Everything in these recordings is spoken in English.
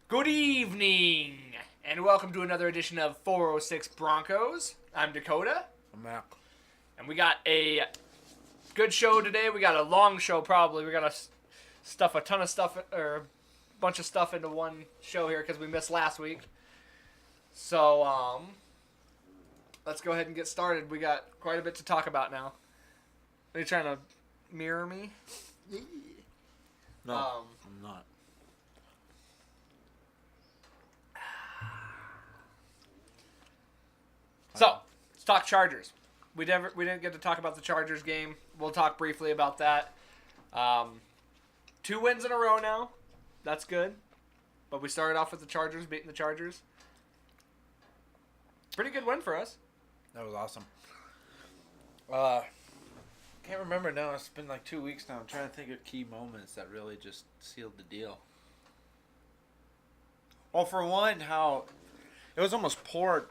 Good evening, and welcome to another edition of 406 Broncos. I'm Dakota, I'm Mac. and we got a good show today. We got a long show, probably. We got to stuff a ton of stuff, or a bunch of stuff into one show here because we missed last week. So, let's go ahead and get started. We got quite a bit to talk about now. Are you trying to mirror me? No, I'm not. So, let's talk Chargers. We didn't get to talk about the Chargers game. We'll talk briefly about that. 2 wins in a row now. That's good. But we started off with the Chargers, beating the Chargers. Pretty good win for us. That was awesome. Can't remember now. It's been like 2 weeks now. I'm trying to think of key moments that really just sealed the deal. Well, for one, how it was almost poor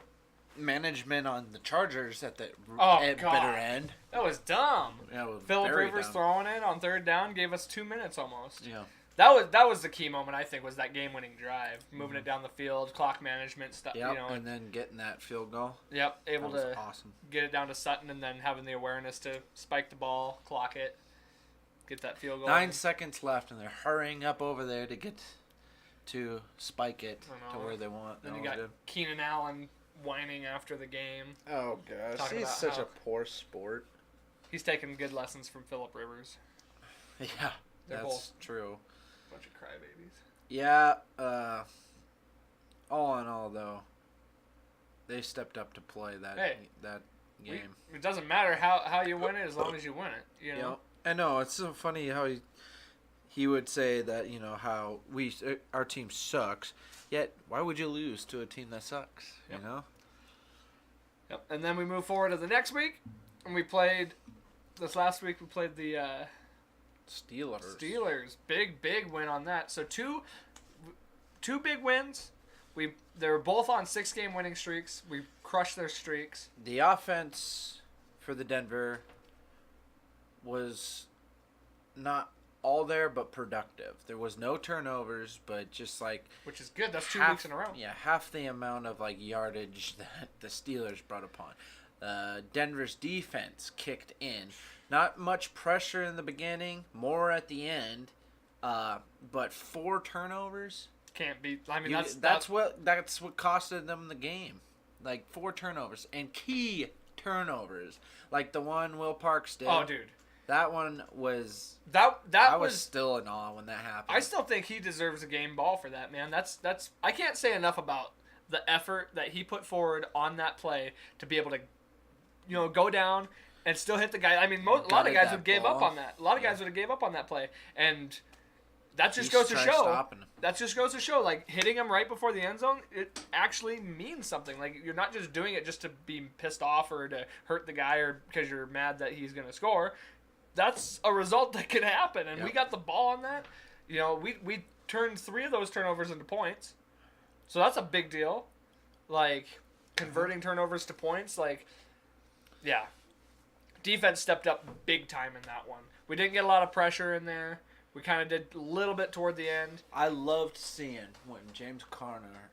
management on the Chargers at the bitter end. That was dumb. Yeah, it was Phillip very Rivers dumb. throwing it on third down gave us 2 minutes almost. Yeah. That was the key moment, I think, was that game-winning drive. Moving it down the field, clock management stuff. Yep, You know, and then getting that field goal. Yep, able That was to awesome. get it down to Sutton and then having the awareness to spike the ball, clock it, get that field goal. 9 seconds left, and they're hurrying up over there to get to spike it to where they want. Then you got Keenan Allen whining after the game. Oh gosh, Talking he's about such how- a poor sport. He's taking good lessons from Phillip Rivers. Yeah, They're that's both- true. Bunch of crybabies. Yeah, all in all, though, they stepped up to play that game. It doesn't matter how you win it as long as you win it. You know? I know, it's so funny how he would say that, how our team sucks, yet why would you lose to a team that sucks, Yep. you know? Yep. And then we move forward to the next week, and we played, this last week we played the Steelers. Big win on that. So two big wins. They were both on 6-game winning streaks. We crushed their streaks. The offense for the Denver was not all there, but productive. There was no turnovers, but just Which is good. That's 2 half, weeks in a row. Yeah, half the amount of yardage that the Steelers brought upon. Denver's defense kicked in. Not much pressure in the beginning, more at the end, but 4 turnovers. Can't be. I mean, That's what costed them the game. 4 turnovers and key turnovers, like the one Will Parks did. Oh, dude. That one was. That I was was still in awe when that happened. I still think he deserves a game ball for that, man. That's I can't say enough about the effort that he put forward on that play to be able to, go down and still hit the guy. I mean, a lot of guys would give up on that. A lot of guys would have gave up on that play, and that just goes to show. Stopping him. That just goes to show, hitting him right before the end zone, it actually means something. You're not just doing it just to be pissed off or to hurt the guy or because you're mad that he's going to score. That's a result that could happen, and we got the ball on that. We turned 3 of those turnovers into points, so that's a big deal. Converting turnovers to points, yeah. Defense stepped up big time in that one. We didn't get a lot of pressure in there. We kind of did a little bit toward the end. I loved seeing when James Conner,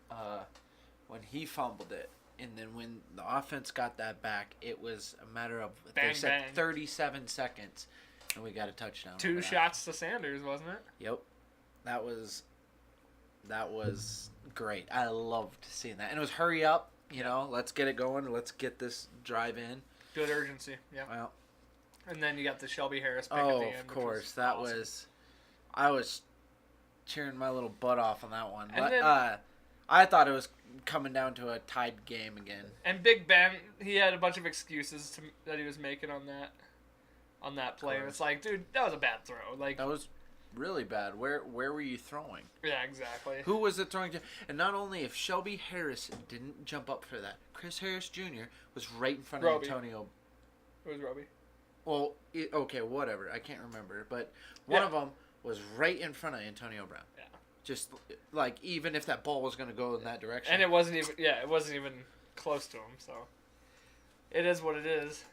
when he fumbled it, and then when the offense got that back, it was a matter of Bang, bang. 37 seconds, and we got a touchdown. 2 shots to Sanders, wasn't it? Yep, that was great. I loved seeing that, and it was hurry up. Let's get it going. Let's get this drive in. Good urgency, yeah. Well, and then you got the Shelby Harris pick at the end. of course, that awesome. was. I was cheering my little butt off on that one. And But then, I thought it was coming down to a tied game again. And Big Ben, he had a bunch of excuses that he was making on that play. And it's dude, that was a bad throw. That was really bad. Where were you throwing? Yeah, exactly. Who was it throwing to? And not only if Shelby Harris didn't jump up for that, Chris Harris Jr. was right in front Roby. of Antonio. It was Roby. Well, okay, whatever. I can't remember. But one of them was right in front of Antonio Brown. Yeah. Just even if that ball was going to go in that direction. And it wasn't even close to him, so it is what it is.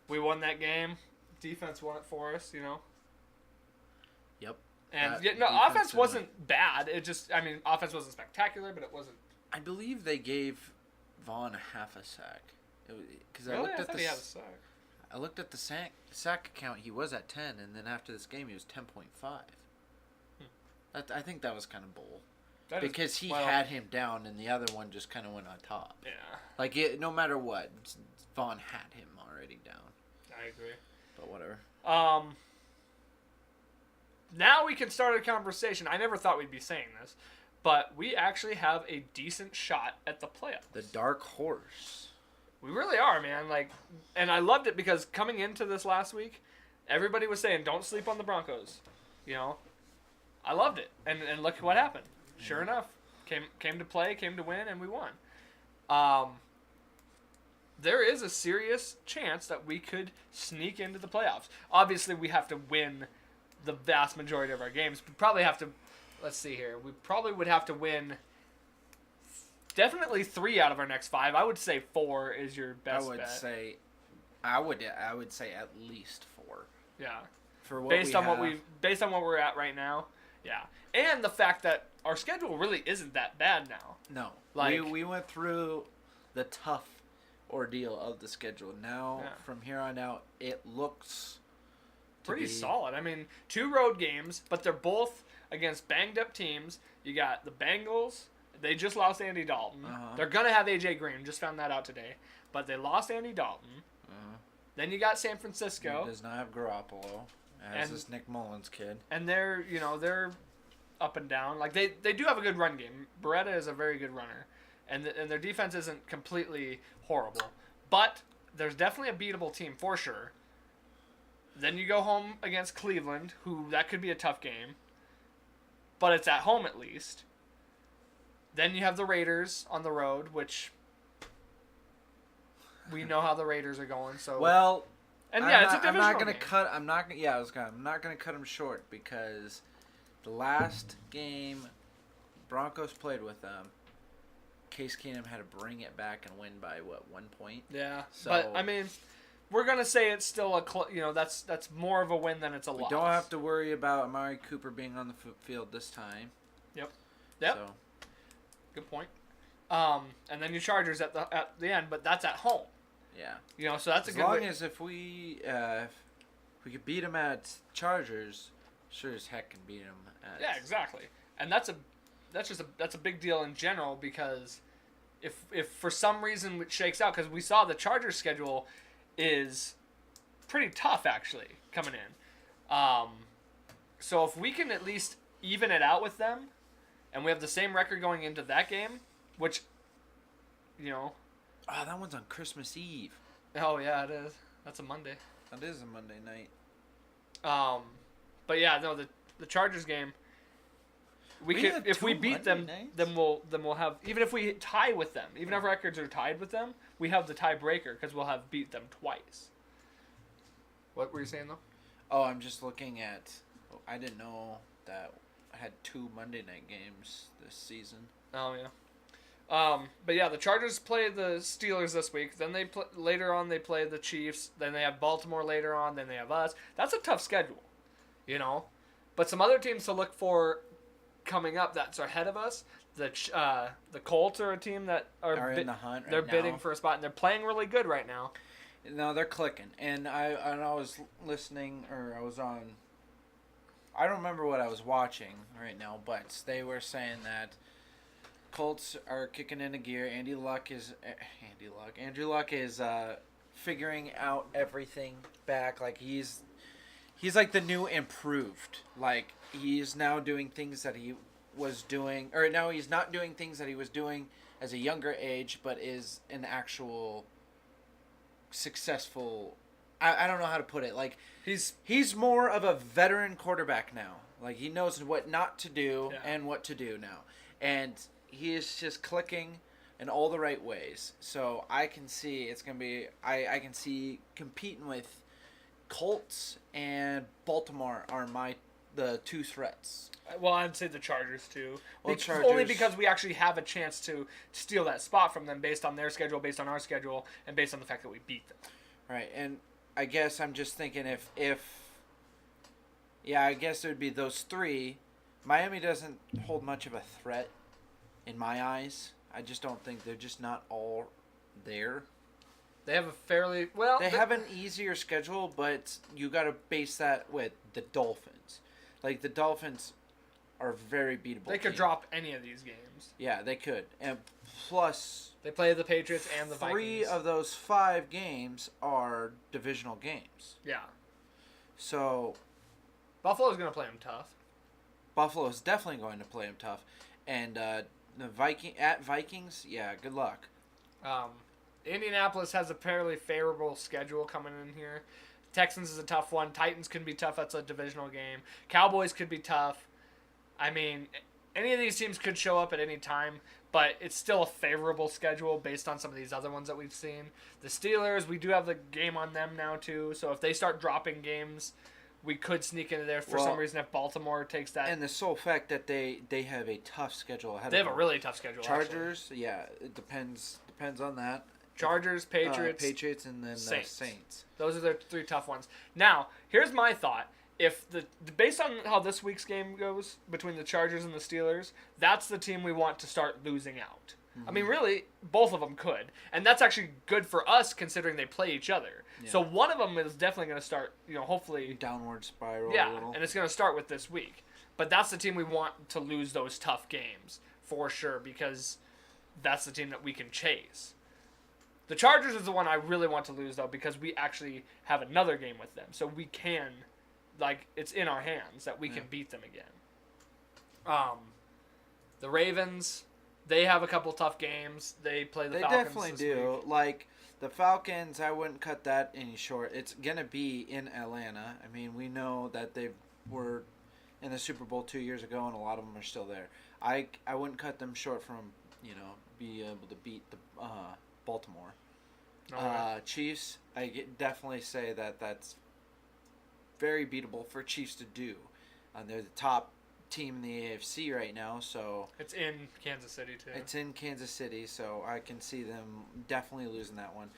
We won that game. Defense won it for us, Yep. And defense offense didn't wasn't bad. It just, I mean, offense wasn't spectacular, but it wasn't. I believe they gave Vaughn half a sack. Because Really? I thought he had a sack. I looked at the sack account. He was at 10, and then after this game, he was 10.5. I think that was kind of bull. Because he had him down, and the other one just kind of went on top. Yeah. Like, no matter what, Vaughn had him already down. I agree. But whatever. Now we can start a conversation. I never thought we'd be saying this, but we actually have a decent shot at the playoffs. The dark horse. We really are, man. Like, and I loved it because coming into this last week, everybody was saying, don't sleep on the Broncos. You know? I loved it. And look what happened. Sure enough. Came to play, came to win, and we won. There is a serious chance that we could sneak into the playoffs. Obviously, we have to win the vast majority of our games. We probably have to, let's see here. We probably would have to win definitely 3 out of our next 5. I would say 4 is your best bet. I would say at least 4. Yeah. For what based on what we're at right now. Yeah. And the fact that our schedule really isn't that bad now. No. Like we went through the tough ordeal of the schedule. Now, from here on out, it looks pretty solid. I mean, 2 road games, but they're both against banged up teams. You got the Bengals. They just lost Andy Dalton. They're going to have A.J. Green. Just found that out today. But they lost Andy Dalton. Then you got San Francisco. He does not have Garoppolo. As this Nick Mullins kid. And they're up and down. Like, they do have a good run game. Beretta is a very good runner. And their defense isn't completely horrible. But there's definitely a beatable team for sure. Then you go home against Cleveland, that could be a tough game. But it's at home at least. Then you have the Raiders on the road, which we know how the Raiders are going. So it's a divisional game. I'm not gonna cut them short because the last game Broncos played with them, Case Keenum had to bring it back and win by 1 point. Yeah, so, but I mean, we're gonna say it's still that's more of a win than it's a loss. We don't have to worry about Amari Cooper being on the field this time. Yep. So. Good point. And then your Chargers at the end, but that's at home. Yeah. So that's as a good. As long as if we could beat them at Chargers, sure as heck can beat them at. Yeah, exactly. And that's a big deal in general because if for some reason it shakes out, because we saw the Chargers schedule is pretty tough actually coming in. So if we can at least even it out with them, and we have the same record going into that game, which, Oh, that one's on Christmas Eve. Oh, yeah, it is. That's a Monday. That is a Monday night. But yeah, no, the Chargers game, if we beat them, then we'll have, even if we tie with them, even if records are tied with them, we have the tiebreaker because we'll have beat them twice. What were you saying, though? Oh, I'm just looking at, I didn't know that I had 2 Monday night games this season. Oh, yeah. But yeah, the Chargers play the Steelers this week. Then later on they play the Chiefs. Then they have Baltimore later on. Then they have us. That's a tough schedule, But some other teams to look for coming up that's ahead of us. The Colts are a team that are in the hunt. They're bidding for a spot, and they're playing really good right now. No, they're clicking. And I was listening, or I was on. I don't remember what I was watching right now, but they were saying that Colts are kicking into gear. Andrew Luck is figuring out everything back. Like he's like the new improved. Like he's now doing things that he was doing, or now he's not doing things that he was doing as a younger age, but is an actual successful. I don't know how to put it. Like he's more of a veteran quarterback now. Like he knows what not to do and what to do now, and he is just clicking in all the right ways. So I can see it's gonna be. I can see competing with Colts and Baltimore are the 2 threats. Well, I'd say the Chargers too. Well, only because we actually have a chance to steal that spot from them based on their schedule, based on our schedule, and based on the fact that we beat them. Right, and I guess I'm just thinking if Yeah, I guess it would be those three. Miami doesn't hold much of a threat in my eyes. I just don't think they're just not all there. They have a fairly well. They have an easier schedule, but you got to base that with the Dolphins. Like the Dolphins are very beatable. They could team. drop any of these games. Yeah, they could. And plus, they play the Patriots and the Vikings. 3 of those 5 games are divisional games. Yeah. So Buffalo's going to play them tough. Buffalo's definitely going to play them tough. And the Vikings, yeah, good luck. Indianapolis has a fairly favorable schedule coming in here. Texans is a tough one. Titans could be tough. That's a divisional game. Cowboys could be tough. I mean, any of these teams could show up at any time, but it's still a favorable schedule based on some of these other ones that we've seen. The Steelers, we do have the game on them now too, so if they start dropping games, we could sneak into there for some reason if Baltimore takes that. And the sole fact that they have a tough schedule ahead of them. They have a really tough schedule, Chargers, actually. Yeah, it depends on that. Chargers, Patriots, and then Saints. Those are their 3 tough ones. Now, here's my thought. If based on how this week's game goes between the Chargers and the Steelers, that's the team we want to start losing out. Mm-hmm. I mean, really, both of them could. And that's actually good for us considering they play each other. Yeah. So one of them is definitely going to start, hopefully... downward spiral a little. And it's going to start with this week. But that's the team we want to lose those tough games, for sure, because that's the team that we can chase. The Chargers is the one I really want to lose, though, because we actually have another game with them. So we can, it's in our hands that we can beat them again. The Ravens, they have a couple tough games. They play the Falcons. They definitely do. Week. Like, the Falcons, I wouldn't cut that any short. It's going to be in Atlanta. I mean, we know that they were in the Super Bowl 2 years ago, and a lot of them are still there. I wouldn't cut them short from, be able to beat the Baltimore. Chiefs, definitely say that's very beatable for Chiefs to do. They're the top team in the AFC right now, so... It's in Kansas City, too. It's in Kansas City, so I can see them definitely losing that one.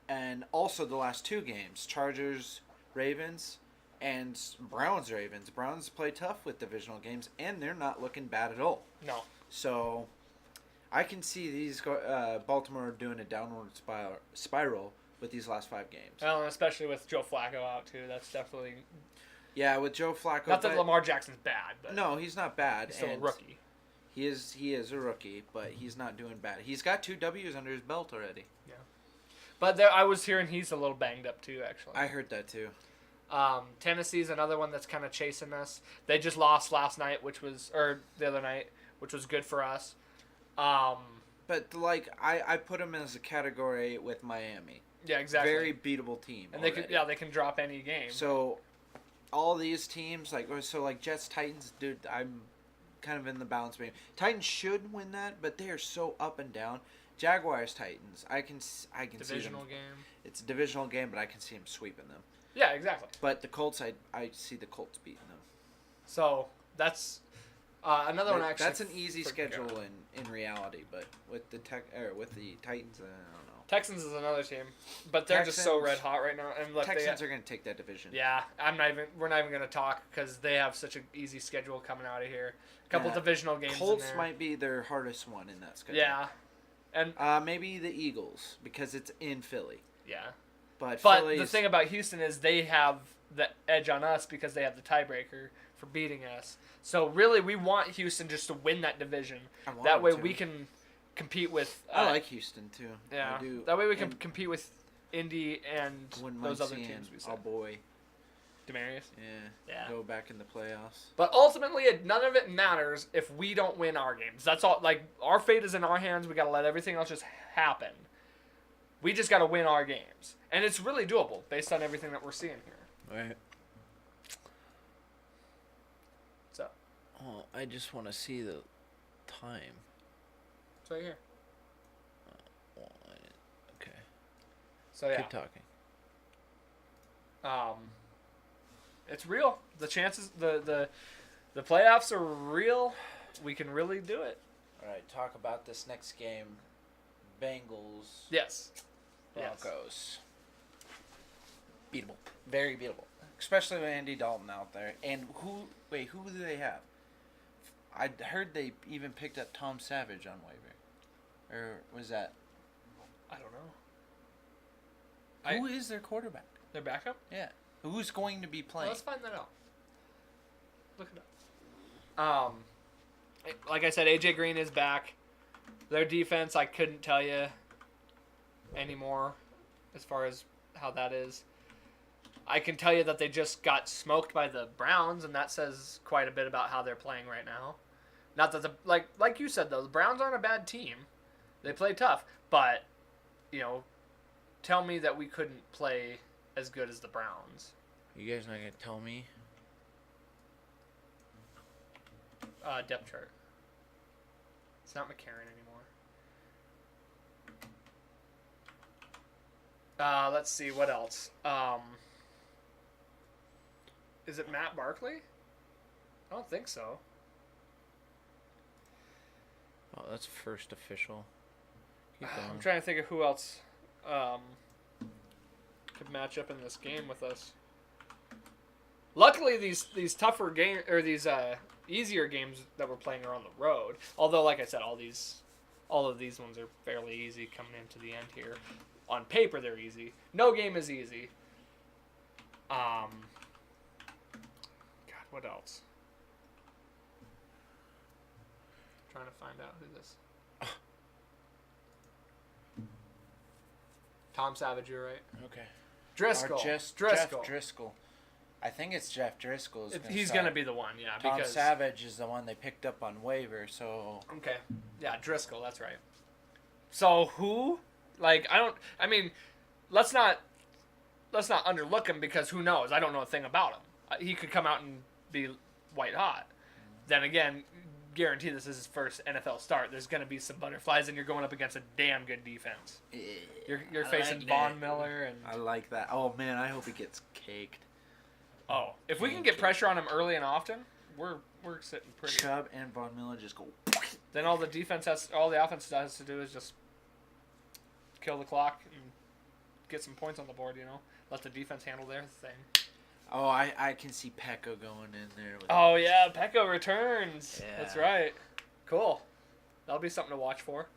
And also the last 2 games, Chargers, Ravens, and Browns, Ravens. Browns play tough with divisional games, and they're not looking bad at all. No. So... I can see these Baltimore doing a downward spiral with these last 5 games. Well, and especially with Joe Flacco out too. That's definitely. Yeah, with Joe Flacco. Not that Lamar Jackson's bad, but no, he's not bad. He's still a rookie. He is a rookie, but he's not doing bad. He's got 2 W's under his belt already. Yeah, but I was hearing he's a little banged up too. Actually, I heard that too. Tennessee's another one that's kind of chasing us. They just lost last night, the other night, which was good for us. But I put them as a category with Miami. Yeah, exactly. Very beatable team. And they can drop any game. So all these teams Jets, Titans, dude, I'm kind of in the balance beam. Titans should win that, but they are so up and down. Jaguars, Titans, I can see them. Divisional game. It's a divisional game, but I can see them sweeping them. Yeah, exactly. But the Colts, I see the Colts beating them. So that's. Another one actually. That's an easy schedule in reality, but with the Titans, I don't know. Texans is another team, but they're just so red hot right now. And Texans are going to take that division. Yeah, we're not even going to talk because they have such an easy schedule coming out of here. A couple divisional games. Colts might be their hardest one in that schedule. Yeah, and maybe the Eagles because it's in Philly. Yeah, but the thing about Houston is they have the edge on us because they have the tiebreaker for beating us. So really, we want Houston just to win that division. That way we can compete with. I like Houston too. Yeah. I do. That way we can compete with Indy and those other teams we said. Oh boy. Demarius. Yeah. Go back in the playoffs. But ultimately, none of it matters if we don't win our games. That's all. Our fate is in our hands. We gotta let everything else just happen. We just gotta win our games, and it's really doable based on everything that we're seeing here. Right. Oh, I just want to see the time. It's right here. Okay. So yeah. Keep talking. It's real. The chances, the playoffs are real. We can really do it. All right. Talk about this next game. Bengals. Yes. Broncos. Beatable. Very beatable. especially with Andy Dalton out there. And who do they have? I heard they even picked up Tom Savage on waiver. Or was that? I don't know. Who is their quarterback? Their backup? Yeah. Who's going to be Well, playing? let's find that out. Look it up. Like I said, AJ Green is back. Their defense, I couldn't tell you anymore as far as how that is. I can tell you that they just got smoked by the Browns, and that says quite a bit about how they're playing right now. Not that like you said though, the Browns aren't a bad team. They play tough, but tell me that we couldn't play as good as the Browns. You guys not gonna tell me? Depth chart. It's not McCarron anymore. Let's see what else. Is it Matt Barkley? I don't think so. Oh, that's first official. Keep I'm going. trying to think of who else could match up in this game with us. Luckily, these tougher game or these easier games that we're playing are on the road. Although, like I said, all of these ones are fairly easy coming into the end here. On paper, they're easy. No game is easy. God, what else? Trying to find out who this. Tom Savage, you're right. Okay. Driscoll. Driscoll. Jeff Driscoll. I think it's Jeff Driscoll. He's going to be the one, yeah. Tom because Savage is the one they picked up on waiver, so... Okay. Yeah, Driscoll, that's right. So who? Let's not underlook him because who knows? I don't know a thing about him. He could come out and be white hot. Then again, guarantee this is his first NFL start. There's going to be some butterflies, and you're going up against a damn good defense. You're facing Von Miller and... I like that. Oh, man, I hope he gets caked. Oh, if we can get pressure on him early and often, we're sitting pretty. Chubb and Von Miller just go... Then all the offense has to do is just kill the clock and get some points on the board, Let the defense handle their thing. Oh, I can see Pecco going in there. Oh, yeah, Pecco returns. Yeah. That's right. Cool. That'll be something to watch for.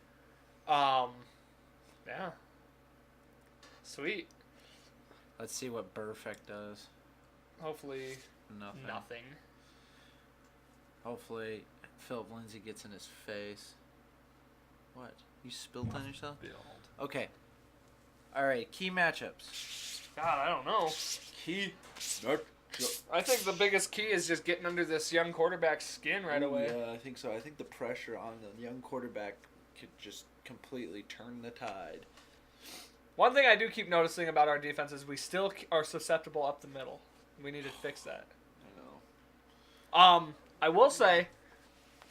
Yeah. Sweet. Let's see what Burfict does. Hopefully nothing. Hopefully Philip Lindsay gets in his face. What? You spilled on yourself? Okay. All right, key matchups. God, I don't know. Key matchups. I think the biggest key is just getting under this young quarterback's skin right away. Yeah, I think so. I think the pressure on the young quarterback could just completely turn the tide. One thing I do keep noticing about our defense is we still are susceptible up the middle. We need to fix that. I know. I will say,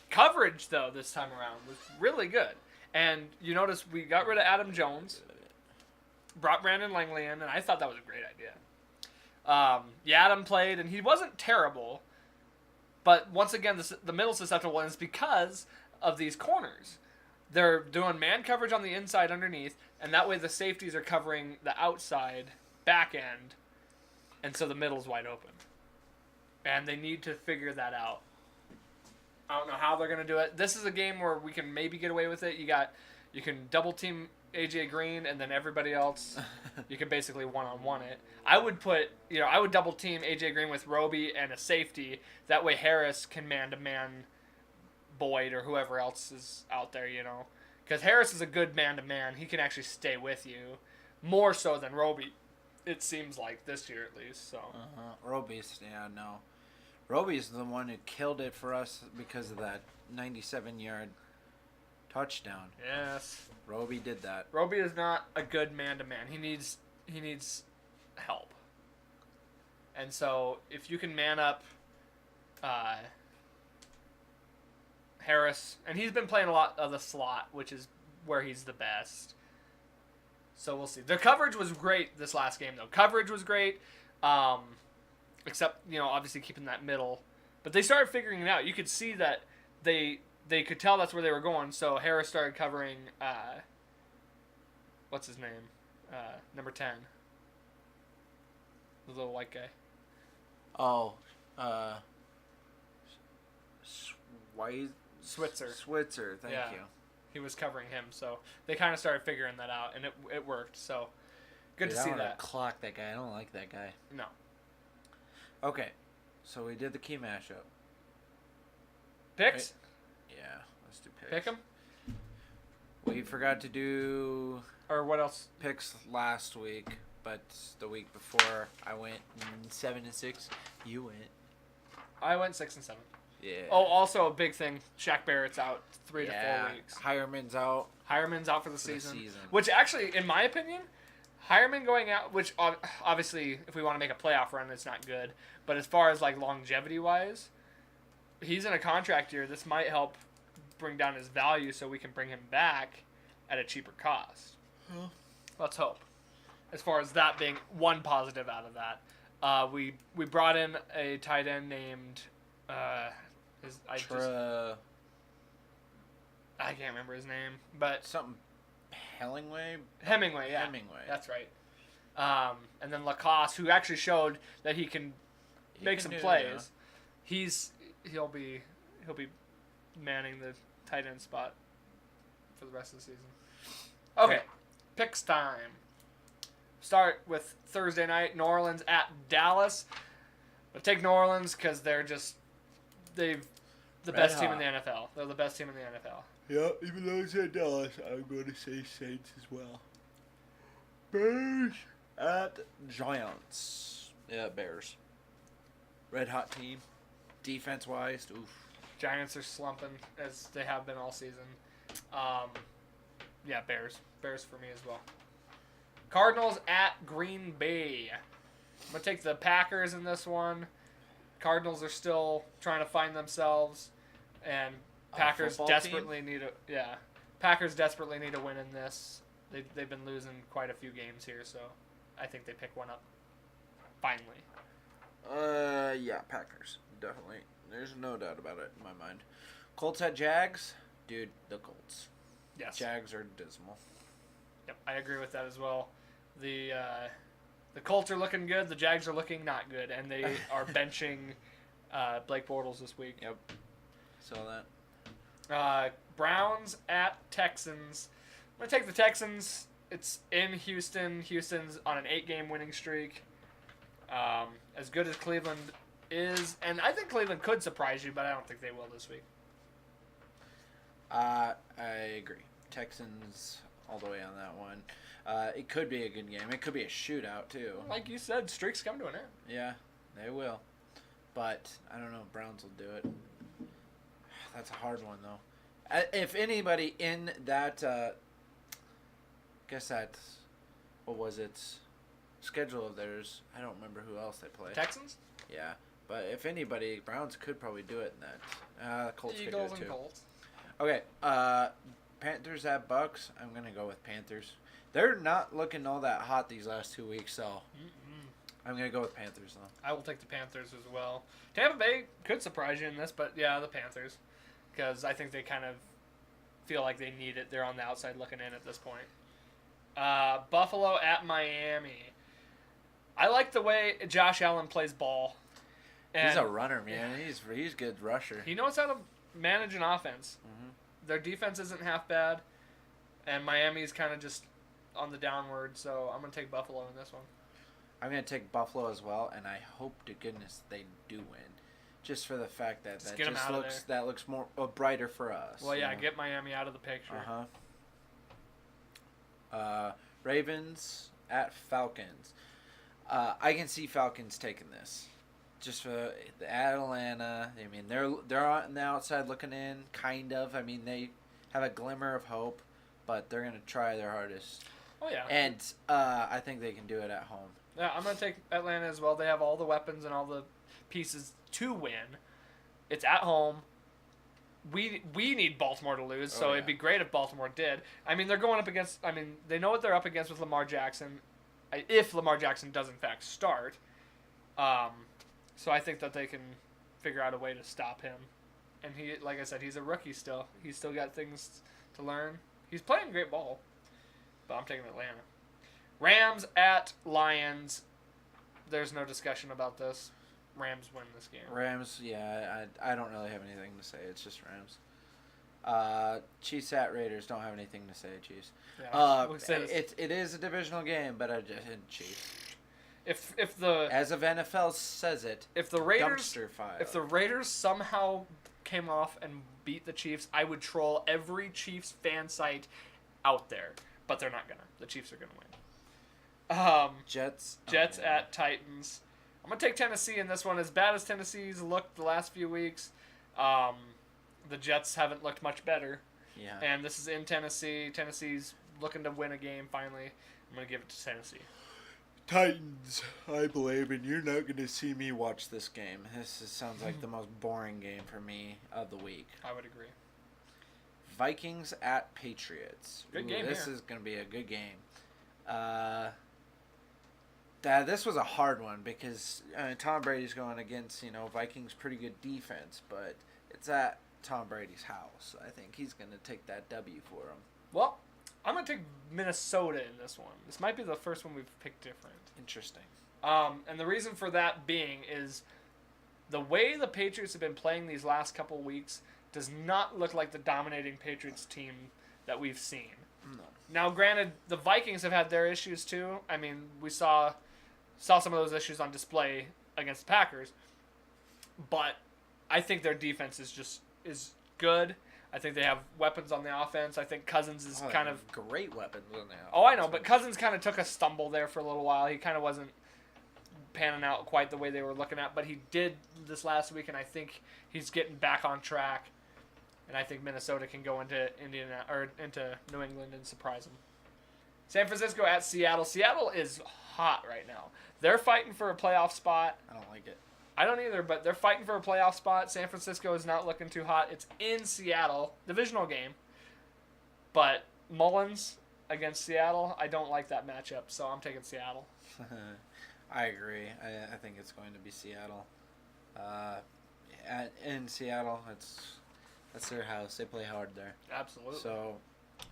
coverage, though, this time around was really good. And you notice we got rid of Adam Jones, brought Brandon Langley in, and I thought that was a great idea. Adam played, and he wasn't terrible. But once again, the middle susceptible, and it's because of these corners. They're doing man coverage on the inside underneath, and that way the safeties are covering the outside back end, and so the middle's wide open. And they need to figure that out. I don't know how they're going to do it. This is a game where we can maybe get away with it. You can double team AJ Green, and then everybody else, you can basically one-on-one it. I would double team AJ Green with Roby and a safety. That way Harris can man-to-man Boyd or whoever else is out there, Because Harris is a good man-to-man. He can actually stay with you. More so than Roby, it seems like, this year at least. So. Roby's the one who killed it for us because of that 97-yard touchdown. Yes. Roby did that. Roby is not a good man-to-man. He needs help. And so if you can man up Harris, and he's been playing a lot of the slot, which is where he's the best. So we'll see. Their coverage was great this last game, though. Coverage was great, except, obviously keeping that middle. But they started figuring it out. You could see that they could tell that's where they were going, so Harris started covering, what's his name? Number 10. The little white guy. Oh, uh, Switzer. Thank Yeah. you. He was covering him, so they kind of started figuring that out, and it worked. So good Dude, to see I wanna that. clock that guy. I don't like that guy. No. Okay, so we did the key mashup. Picks? Yeah, let's do picks. Pick them? We forgot to do Or what else? picks last week, but the week before I went 7-6. You went. I went 6 and 7. Yeah. Oh, also a big thing. Shaq Barrett's out 3 to 4 weeks. Hireman's out Hireman's out for the for the season. season. Which actually, in my opinion, Hireman going out, which obviously, if we want to make a playoff run, it's not good. But as far as like longevity wise, he's in a contract year. This might help bring down his value, so we can bring him back at a cheaper cost. Let's hope. As far as that being one positive out of that, we brought in a tight end named. I can't remember his name, but Something Hemingway. Hemingway, yeah. Hemingway. That's right. And then Lacoste, who actually showed that he can He make can some do it, plays. He'll be manning the tight end spot for the rest of the season. Okay, picks time. Start with Thursday night, New Orleans at Dallas. But take New Orleans because they've the Red best team in hot. the NFL. They're the best team in the NFL. Yeah, even though it's at Dallas, I'm going to say Saints as well. Bears at Giants. Yeah, Bears. Red hot team. Defense wise, oof. Giants are slumping as they have been all season. Yeah, Bears. Bears for me as well. Cardinals at Green Bay. I'm going to take the Packers in this one. Cardinals are still trying to find themselves, and Packers football desperately need Packers desperately need a win in this. They've been losing quite a few games here, so I think they pick one up. Finally. Yeah, Packers. Definitely. There's no doubt about it in my mind. Colts at Jags. Dude, the Colts. Yes. Jags are dismal. Yep, I agree with that as well. The Colts are looking good. The Jags are looking not good, and they are benching Blake Bortles this week. Yep. Saw that. Browns at Texans. I'm going to take the Texans. It's in Houston. Houston's on an 8-game winning streak. As good as Cleveland is, and I think Cleveland could surprise you, but I don't think they will this week. I agree. Texans all the way on that one. It could be a good game. It could be a shootout, too. Like you said, streaks come to an end. Yeah, they will. But, I don't know. Browns will do it. That's a hard one, though. If anybody in that, guess that's, what was it, schedule of theirs, I don't remember who else they play. Texans? Yeah. But if anybody, Browns could probably do it in that. Colts could do Eagles it, and too. Colts. Okay, Panthers at Bucks. I'm going to go with Panthers. They're not looking all that hot these last 2 weeks, so I'm going to go with Panthers, though. I will take the Panthers as well. Tampa Bay could surprise you in this, but yeah, the Panthers. Because I think they kind of feel like they need it. They're on the outside looking in at this point. Buffalo at Miami. I like the way Josh Allen plays ball. He's a runner, man. He's a good rusher. He knows how to manage an offense. Mm-hmm. Their defense isn't half bad, and Miami's kind of just on the downward, so I'm going to take Buffalo in this one. I'm going to take Buffalo as well, and I hope to goodness they do win. Just for the fact that that looks more brighter for us. Well, yeah, get Miami out of the picture. Ravens at Falcons. I can see Falcons taking this. Just for the Atlanta, I mean, they're on the outside looking in, kind of. I mean, they have a glimmer of hope, but they're gonna try their hardest. Oh yeah. And I think they can do it at home. Yeah, I'm gonna take Atlanta as well. They have all the weapons and all the pieces to win. It's at home. We need Baltimore to lose, so it'd be great if Baltimore did. I mean, they're going up against. I mean, they know what they're up against with Lamar Jackson, if Lamar Jackson does in fact start. So I think that they can figure out a way to stop him. And he, like I said, he's a rookie still. He's still got things to learn. He's playing great ball. But I'm taking Atlanta. Rams at Lions. There's no discussion about this. Rams win this game. Rams, yeah, I don't really have anything to say. It's just Rams. Chiefs at Raiders, don't have anything to say, Chiefs. Yeah, we'll say this. It is a divisional game, but I just Chiefs. If the As of NFL says it, if the Raiders dumpster fire. if the Raiders somehow came off and beat the Chiefs, I would troll every Chiefs fan site out there. But they're not gonna. The Chiefs are gonna win. Jets At Titans. I'm gonna take Tennessee in this one. As bad as Tennessee's looked the last few weeks, the Jets haven't looked much better. Yeah. And this is in Tennessee. Tennessee's looking to win a game finally. I'm gonna give it to Tennessee. Titans, I believe, and you're not going to see me watch this game. Sounds like the most boring game for me of the week. I would agree. Vikings at Patriots. Good game This here. is going to be a good game. This was a hard one because Tom Brady's going against, Vikings' pretty good defense, but it's at Tom Brady's house. I think he's going to take that W for him. Well, I'm going to take Minnesota in this one. This might be the first one we've picked different. Interesting. And the reason for that being is the way the Patriots have been playing these last couple weeks does not look like the dominating Patriots team that we've seen. No. Now, granted, the Vikings have had their issues too. I mean, we saw some of those issues on display against the Packers. But I think their defense is good. I think they have weapons on the offense. I think Cousins is kind of great weapons on the offense. Oh, I know, but Cousins kind of took a stumble there for a little while. He kind of wasn't panning out quite the way they were looking at, but he did this last week, and I think he's getting back on track. And I think Minnesota can go into into New England and surprise them. San Francisco at Seattle. Seattle is hot right now. They're fighting for a playoff spot. I don't like it. I don't either, but they're fighting for a playoff spot. San Francisco is not looking too hot. It's in Seattle, divisional game. But Mullins against Seattle, I don't like that matchup, so I'm taking Seattle. I agree. I think it's going to be Seattle. In Seattle, that's their house. They play hard there. Absolutely. So,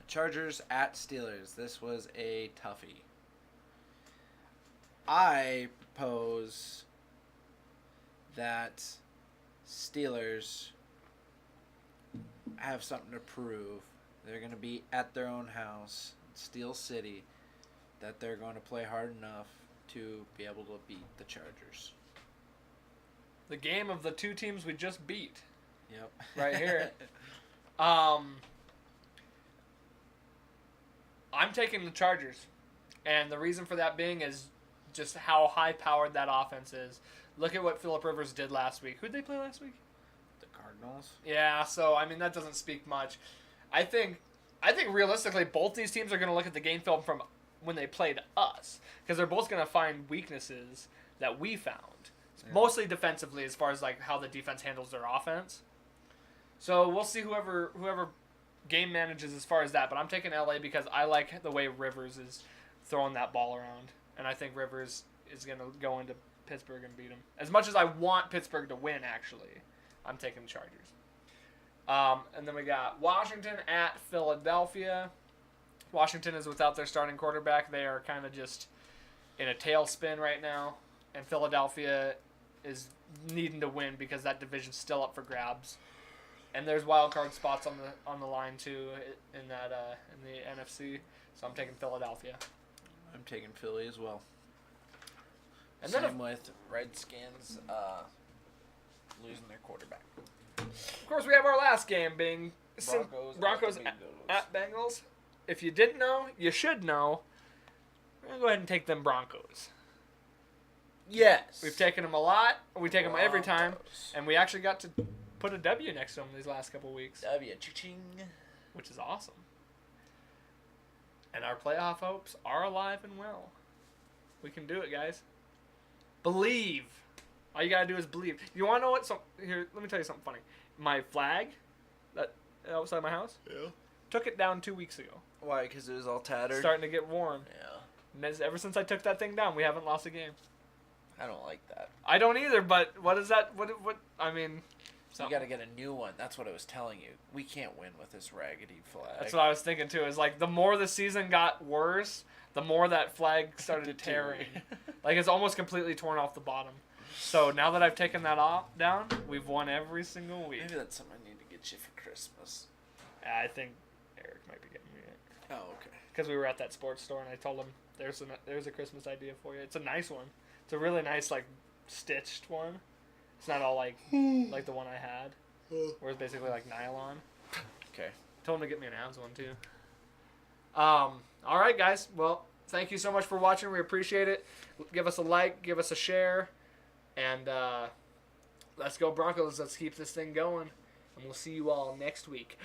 Chargers at Steelers. This was a toughie. I propose that Steelers have something to prove. They're going to be at their own house, Steel City, that they're going to play hard enough to be able to beat the Chargers. The game of the two teams we just beat. Yep. Right here. I'm taking the Chargers. And the reason for that being is just how high-powered that offense is. Look at what Phillip Rivers did last week. Who'd they play last week? The Cardinals. Yeah, so, I mean, that doesn't speak much. I think realistically both these teams are going to look at the game film from when they played us. Because they're both going to find weaknesses that we found. Yeah. Mostly defensively as far as like how the defense handles their offense. So we'll see whoever game manages as far as that. But I'm taking LA because I like the way Rivers is throwing that ball around. And I think Rivers is going to go into Pittsburgh and beat them. As much as I want Pittsburgh to win, actually, I'm taking the Chargers. And then we got Washington at Philadelphia. Washington is without their starting quarterback. They are kind of just in a tailspin right now. And Philadelphia is needing to win because that division's still up for grabs. And there's wild card spots on the line too in the NFC. So I'm taking Philadelphia. I'm taking Philly as well. And Same then with Redskins losing their quarterback. of course we have our last game being Broncos at Bengals. If you didn't know, you should know. We're gonna go ahead and take them Broncos. Yes. We've taken them a lot. We take them every time, Broncos. and we actually got to put a W next to them these last couple weeks, W. Ching. which is awesome. And our playoff hopes are alive and well. We can do it, guys. Believe. All you gotta do is believe. You wanna know what? Here, let me tell you something funny. My flag, that outside my house, took it down 2 weeks ago. Why? Because it was all tattered. Starting to get worn. Yeah. And ever since I took that thing down, we haven't lost a game. I don't like that. I don't either. But what is that? What? I mean. So you got to get a new one. That's what I was telling you. We can't win with this raggedy flag. That's what I was thinking too. Is like the more the season got worse, the more that flag started tearing. Like it's almost completely torn off the bottom. So now that I've taken that down, we've won every single week. Maybe that's something I need to get you for Christmas. I think Eric might be getting me it. Oh, okay. Because we were at that sports store and I told him there's a Christmas idea for you. It's a nice one. It's a really nice like stitched one. It's not all like the one I had, where it's basically like nylon. Okay. Told him to get me an abs one too. All right, guys. Well, thank you so much for watching. We appreciate it. Give us a like, give us a share, and let's go Broncos. Let's keep this thing going, and we'll see you all next week.